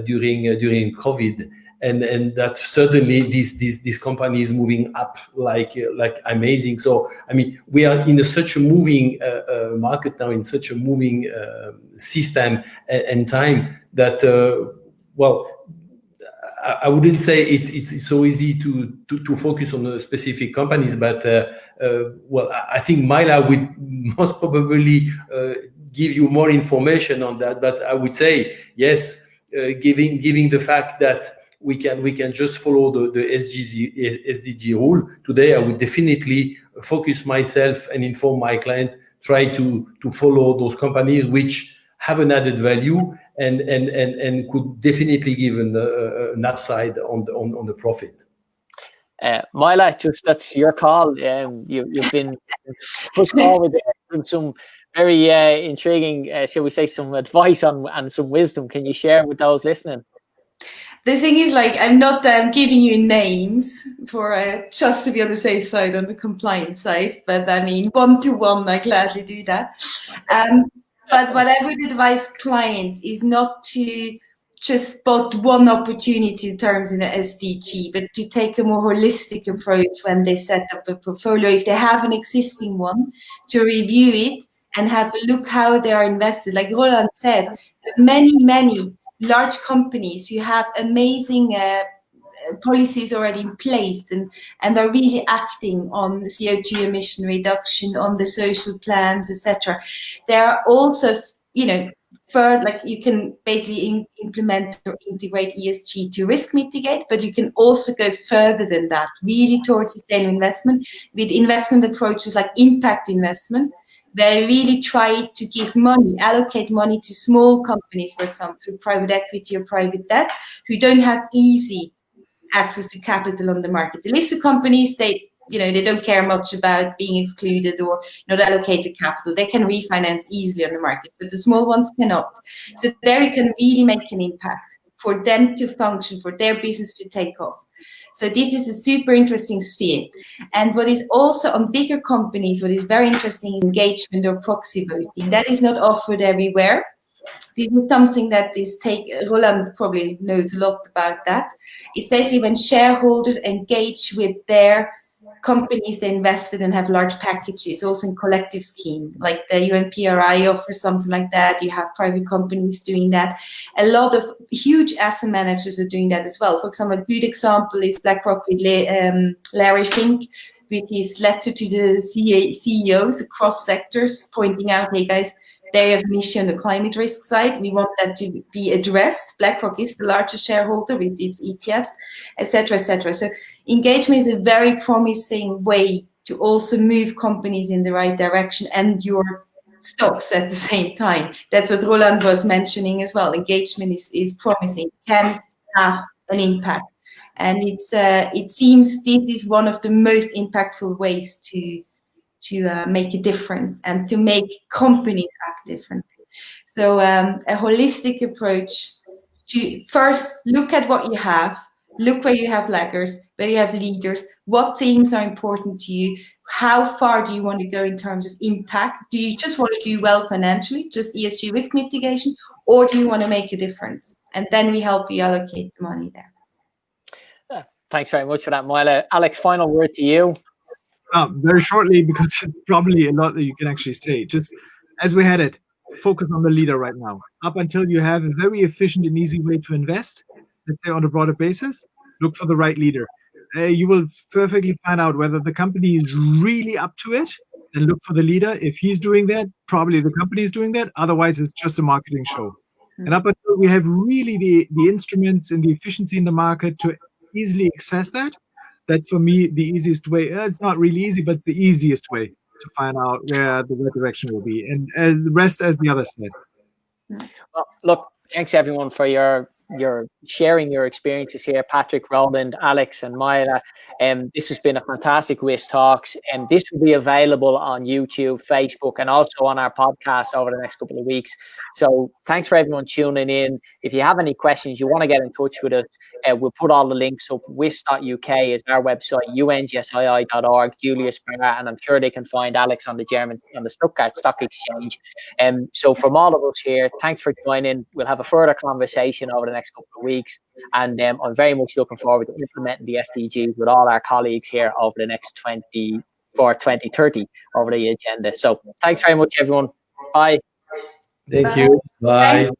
during COVID, and that certainly this company is moving up like amazing. So I mean, we are in such a moving market now, in such a moving system and time that I wouldn't say it's so easy to focus on specific companies, but I think Myla would most probably give you more information on that. But I would say yes. Giving the fact that we can just follow the SDG rule today, I would definitely focus myself and inform my client, try to follow those companies which have an added value and could definitely give an upside on the profit. Myla, that's your call. You've been pushed forward with some very intriguing, shall we say, some advice and some wisdom. Can you share with those listening? The thing is, I'm not giving you names for just to be on the safe side, on the compliance side, but I mean, one-to-one, I gladly do that. But what I would advise clients is not to just spot one opportunity in terms of the SDG, but to take a more holistic approach when they set up a portfolio. If they have an existing one, to review it and have a look how they are invested. Like Roland said, many large companies who have amazing policies already in place and are really acting on CO2 emission reduction, on the social plans, etc. There are also, further, you can basically implement or integrate ESG to risk mitigate, but you can also go further than that, really towards sustainable investment with investment approaches like impact investment. They really try to give money, allocate money to small companies, for example, through private equity or private debt, who don't have easy access to capital on the market. The listed companies, they don't care much about being excluded or not allocated capital. They can refinance easily on the market, but the small ones cannot. So there you can really make an impact for them to function, for their business to take off. So this is a super interesting sphere. And what is also on bigger companies, what is very interesting is engagement or proxy voting. That is not offered everywhere. This is something that Roland probably knows a lot about that. It's basically when shareholders engage with their companies they invested and have large packages, also in collective scheme, like the UNPRI offers something like that. You have private companies doing that. A lot of huge asset managers are doing that as well. For example, a good example is BlackRock with Larry Fink, with his letter to the CEOs across sectors, pointing out, hey guys, they have an issue on the climate risk side. We want that to be addressed. BlackRock is the largest shareholder with its ETFs, etc., etc. So engagement is a very promising way to also move companies in the right direction and your stocks at the same time. That's what Roland was mentioning as well. Engagement is promising, can have an impact. And it seems this is one of the most impactful ways to make a difference and to make companies act differently. So a holistic approach to first look at what you have, look where you have laggers, where you have leaders, what themes are important to you, how far do you want to go in terms of impact? Do you just want to do well financially, just ESG risk mitigation, or do you want to make a difference? And then we help you allocate the money there. Thanks very much for that, Myla. Alex, final word to you. Very shortly, because it's probably a lot that you can actually say. Just as we had it, focus on the leader right now. Up until you have a very efficient and easy way to invest, let's say on a broader basis, look for the right leader. You will perfectly find out whether the company is really up to it, and look for the leader. If he's doing that, probably the company is doing that. Otherwise, it's just a marketing show. And up until we have really the instruments and the efficiency in the market to easily access that, that's for me the easiest way. It's not really easy, but it's the easiest way to find out where the right direction will be. And the rest, as the other said. Well, look, thanks everyone for your sharing your experiences here, Patrick, Roland, Alex, and Myla. This has been a fantastic WHIS Talks, and this will be available on YouTube, Facebook, and also on our podcast over the next couple of weeks. So thanks for everyone tuning in. If you have any questions, you want to get in touch with us, we'll put all the links up. WHIS.uk is our website, ungsii.org, Julius Barra, and I'm sure they can find Alex on the Stuttgart Stock Exchange. So from all of us here, thanks for joining. We'll have a further conversation over the next couple of weeks, and I'm very much looking forward to implementing the SDGs with all our colleagues here over the next 2030 over the agenda. So thanks very much, everyone. Bye. Thank you. Bye.